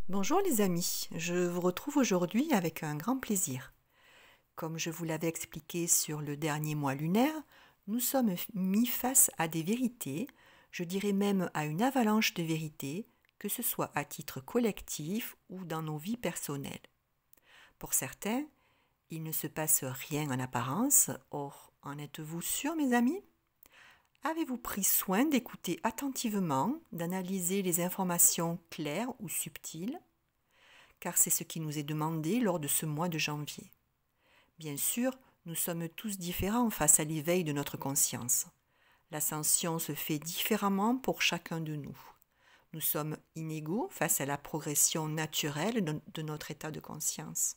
Bonjour les amis, je vous retrouve aujourd'hui avec un grand plaisir. Comme je vous l'avais expliqué sur le dernier mois lunaire, nous sommes mis face à des vérités, je dirais même à une avalanche de vérités, que ce soit à titre collectif ou dans nos vies personnelles. Pour certains, il ne se passe rien en apparence, or en êtes-vous sûrs mes amis? Avez-vous pris soin d'écouter attentivement, d'analyser les informations claires ou subtiles? Car c'est ce qui nous est demandé lors de ce mois de janvier. Bien sûr, nous sommes tous différents face à l'éveil de notre conscience. L'ascension se fait différemment pour chacun de nous. Nous sommes inégaux face à la progression naturelle de notre état de conscience.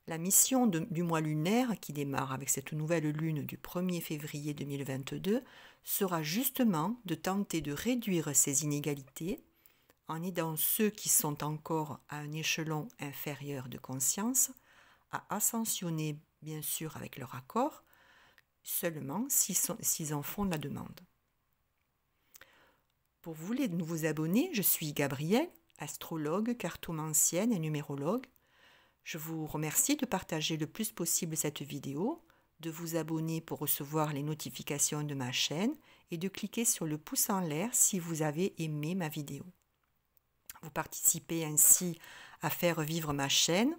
La mission du mois lunaire, qui démarre avec cette nouvelle lune du 1er février 2022, sera justement de tenter de réduire ces inégalités en aidant ceux qui sont encore à un échelon inférieur de conscience à ascensionner, bien sûr avec leur accord, seulement s'ils en font la demande. Pour vous les nouveaux abonnés, je suis Gabrielle, astrologue, cartomancienne et numérologue. Je vous remercie de partager le plus possible cette vidéo, de vous abonner pour recevoir les notifications de ma chaîne et de cliquer sur le pouce en l'air si vous avez aimé ma vidéo. Vous participez ainsi à faire vivre ma chaîne.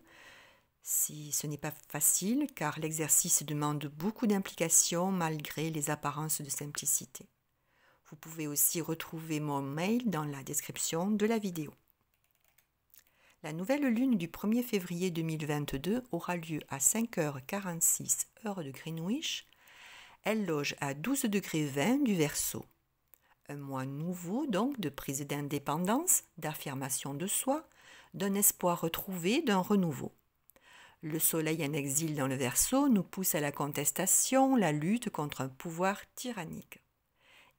Si ce n'est pas facile car l'exercice demande beaucoup d'implication malgré les apparences de simplicité. Vous pouvez aussi retrouver mon mail dans la description de la vidéo. La nouvelle lune du 1er février 2022 aura lieu à 5h46 heure de Greenwich. Elle loge à 12 degrés 20 du Verseau. Un mois nouveau donc de prise d'indépendance, d'affirmation de soi, d'un espoir retrouvé, d'un renouveau. Le soleil en exil dans le Verseau nous pousse à la contestation, la lutte contre un pouvoir tyrannique.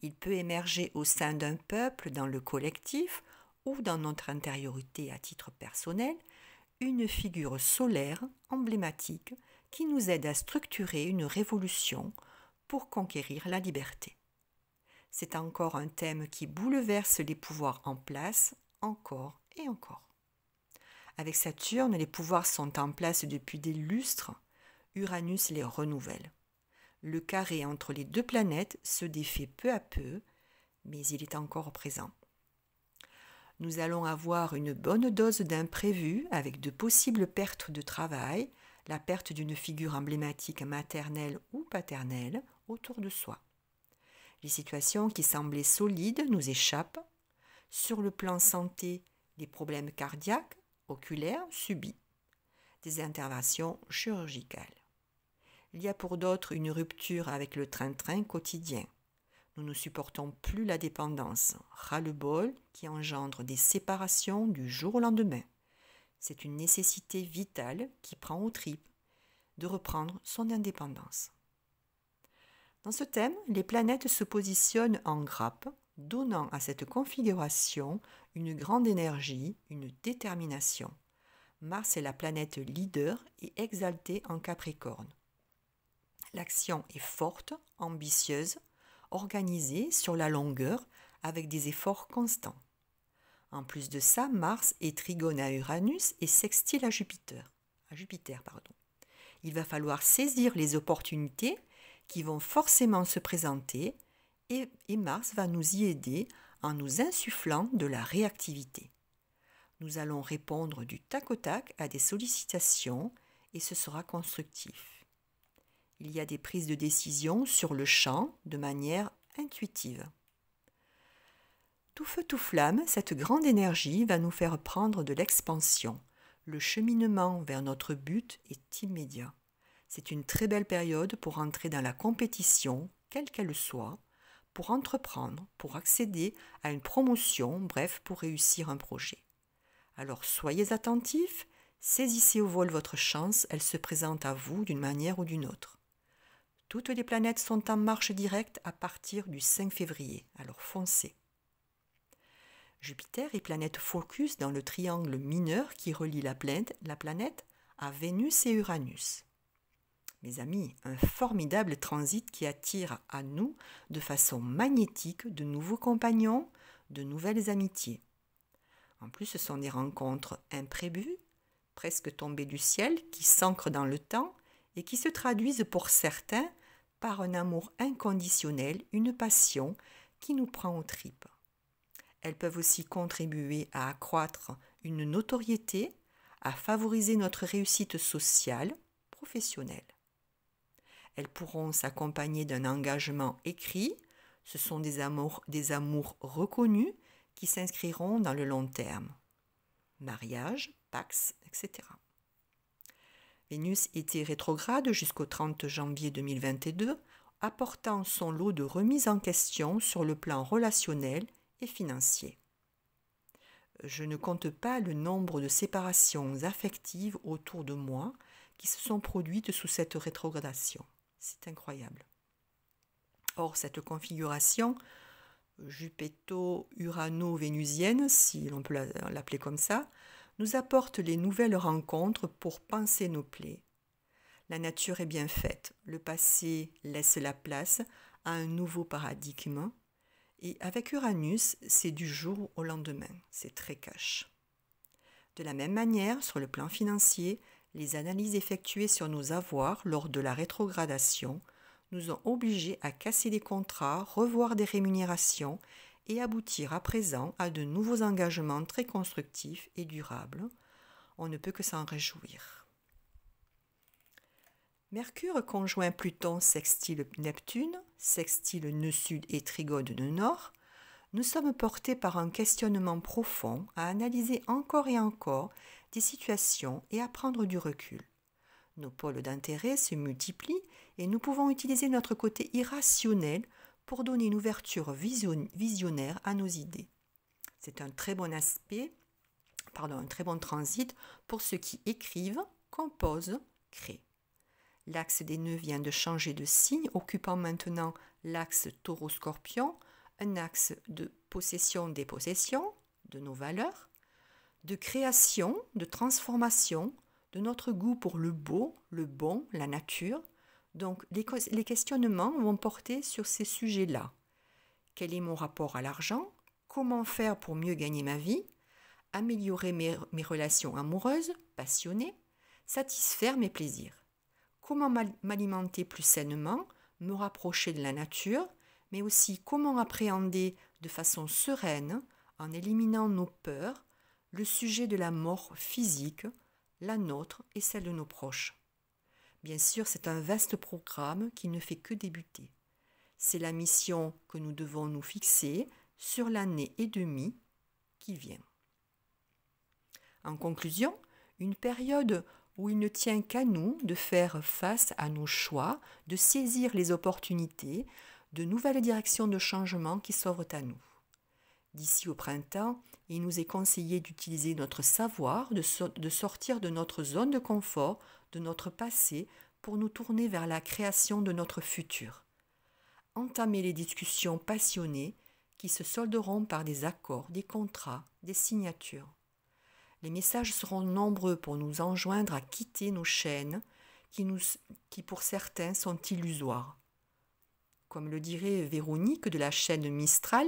Il peut émerger au sein d'un peuple, dans le collectif ou dans notre intériorité à titre personnel, une figure solaire emblématique qui nous aide à structurer une révolution pour conquérir la liberté. C'est encore un thème qui bouleverse les pouvoirs en place, encore et encore. Avec Saturne, les pouvoirs sont en place depuis des lustres, Uranus les renouvelle. Le carré entre les deux planètes se défait peu à peu, mais il est encore présent. Nous allons avoir une bonne dose d'imprévus avec de possibles pertes de travail, la perte d'une figure emblématique maternelle ou paternelle autour de soi. Les situations qui semblaient solides nous échappent. Sur le plan santé, les problèmes cardiaques, oculaires subis. Des interventions chirurgicales. Il y a pour d'autres une rupture avec le train-train quotidien. Nous ne supportons plus la dépendance, ras-le-bol qui engendre des séparations du jour au lendemain. C'est une nécessité vitale qui prend aux tripes de reprendre son indépendance. Dans ce thème, les planètes se positionnent en grappe, donnant à cette configuration une grande énergie, une détermination. Mars est la planète leader et exaltée en Capricorne. L'action est forte, ambitieuse, organisée sur la longueur avec des efforts constants. En plus de ça, Mars est trigone à Uranus et sextile à Jupiter. Il va falloir saisir les opportunités qui vont forcément se présenter et Mars va nous y aider en nous insufflant de la réactivité. Nous allons répondre du tac au tac à des sollicitations et ce sera constructif. Il y a des prises de décision sur le champ de manière intuitive. Tout feu, tout flamme, cette grande énergie va nous faire prendre de l'expansion. Le cheminement vers notre but est immédiat. C'est une très belle période pour entrer dans la compétition, quelle qu'elle soit, pour entreprendre, pour accéder à une promotion, bref, pour réussir un projet. Alors soyez attentifs, saisissez au vol votre chance, elle se présente à vous d'une manière ou d'une autre. Toutes les planètes sont en marche directe à partir du 5 février, alors foncez. Jupiter est planète focus dans le triangle mineur qui relie la planète à Vénus et Uranus. Mes amis, un formidable transit qui attire à nous de façon magnétique de nouveaux compagnons, de nouvelles amitiés. En plus, ce sont des rencontres imprévues, presque tombées du ciel, qui s'ancrent dans le temps et qui se traduisent pour certains par un amour inconditionnel, une passion qui nous prend aux tripes. Elles peuvent aussi contribuer à accroître une notoriété, à favoriser notre réussite sociale, professionnelle. Elles pourront s'accompagner d'un engagement écrit. Ce sont des amours reconnus qui s'inscriront dans le long terme. Mariage, Pax, etc. Vénus était rétrograde jusqu'au 30 janvier 2022, apportant son lot de remises en question sur le plan relationnel et financier. Je ne compte pas le nombre de séparations affectives autour de moi qui se sont produites sous cette rétrogradation. C'est incroyable. Or, cette configuration Jupéto-Urano-vénusienne, si l'on peut l'appeler comme ça, nous apporte les nouvelles rencontres pour panser nos plaies. La nature est bien faite. Le passé laisse la place à un nouveau paradigme. Et avec Uranus, c'est du jour au lendemain. C'est très cash. De la même manière, sur le plan financier, les analyses effectuées sur nos avoirs lors de la rétrogradation nous ont obligés à casser des contrats, revoir des rémunérations et aboutir à présent à de nouveaux engagements très constructifs et durables. On ne peut que s'en réjouir. Mercure conjoint Pluton sextile Neptune, sextile nœud sud et trigone nœud nord, nous sommes portés par un questionnement profond à analyser encore et encore des situations et à prendre du recul. Nos pôles d'intérêt se multiplient et nous pouvons utiliser notre côté irrationnel pour donner une ouverture visionnaire à nos idées. C'est un très bon un très bon transit pour ceux qui écrivent, composent, créent. L'axe des nœuds vient de changer de signe, occupant maintenant l'axe taureau-scorpion, un axe de possession-dépossession de nos valeurs, de création, de transformation, de notre goût pour le beau, le bon, la nature. Donc les questionnements vont porter sur ces sujets-là. Quel est mon rapport à l'argent? Comment faire pour mieux gagner ma vie? Améliorer mes relations amoureuses, passionnées, satisfaire mes plaisirs. Comment m'alimenter plus sainement, me rapprocher de la nature, mais aussi comment appréhender de façon sereine, en éliminant nos peurs, le sujet de la mort physique, la nôtre et celle de nos proches. Bien sûr, c'est un vaste programme qui ne fait que débuter. C'est la mission que nous devons nous fixer sur l'année et demie qui vient. En conclusion, une période où il ne tient qu'à nous de faire face à nos choix, de saisir les opportunités, de nouvelles directions de changement qui s'offrent à nous. D'ici au printemps, il nous est conseillé d'utiliser notre savoir, de sortir de notre zone de confort, de notre passé, pour nous tourner vers la création de notre futur. Entamer les discussions passionnées qui se solderont par des accords, des contrats, des signatures. Les messages seront nombreux pour nous enjoindre à quitter nos chaînes qui pour certains sont illusoires. Comme le dirait Véronique de la chaîne Mistral,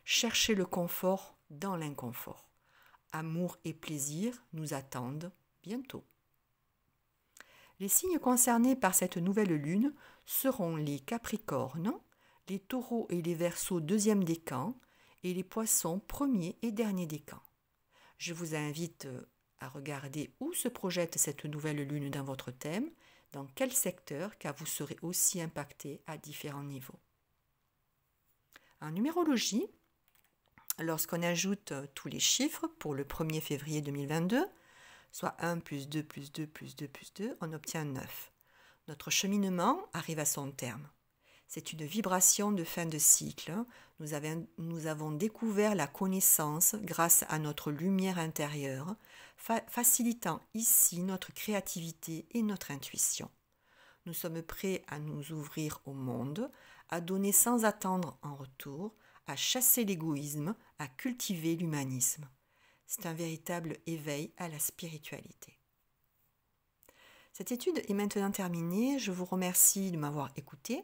cherchez le confort dans l'inconfort. Amour et plaisir nous attendent bientôt. Les signes concernés par cette nouvelle lune seront les Capricornes, les Taureaux et les Verseaux deuxième décan et les Poissons premier et dernier décan. Je vous invite à regarder où se projette cette nouvelle lune dans votre thème, dans quel secteur, car vous serez aussi impacté à différents niveaux. En numérologie, lorsqu'on ajoute tous les chiffres pour le 1er février 2022, soit 1 plus 2 plus 2 plus 2 plus 2, on obtient 9. Notre cheminement arrive à son terme. C'est une vibration de fin de cycle. Nous avons découvert la connaissance grâce à notre lumière intérieure, facilitant ici notre créativité et notre intuition. Nous sommes prêts à nous ouvrir au monde, à donner sans attendre en retour, à chasser l'égoïsme, à cultiver l'humanisme. C'est un véritable éveil à la spiritualité. Cette étude est maintenant terminée. Je vous remercie de m'avoir écouté.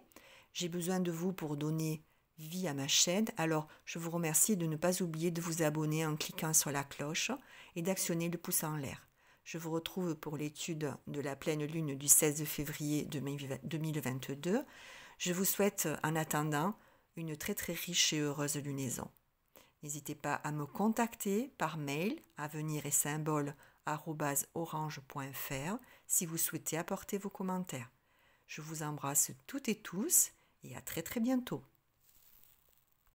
J'ai besoin de vous pour donner vie à ma chaîne. Alors, je vous remercie de ne pas oublier de vous abonner en cliquant sur la cloche et d'actionner le pouce en l'air. Je vous retrouve pour l'étude de la pleine lune du 16 février 2022. Je vous souhaite en attendant une très très riche et heureuse lunaison. N'hésitez pas à me contacter par mail à avenir-et-symbole@orange.fr si vous souhaitez apporter vos commentaires. Je vous embrasse toutes et tous et à très très bientôt.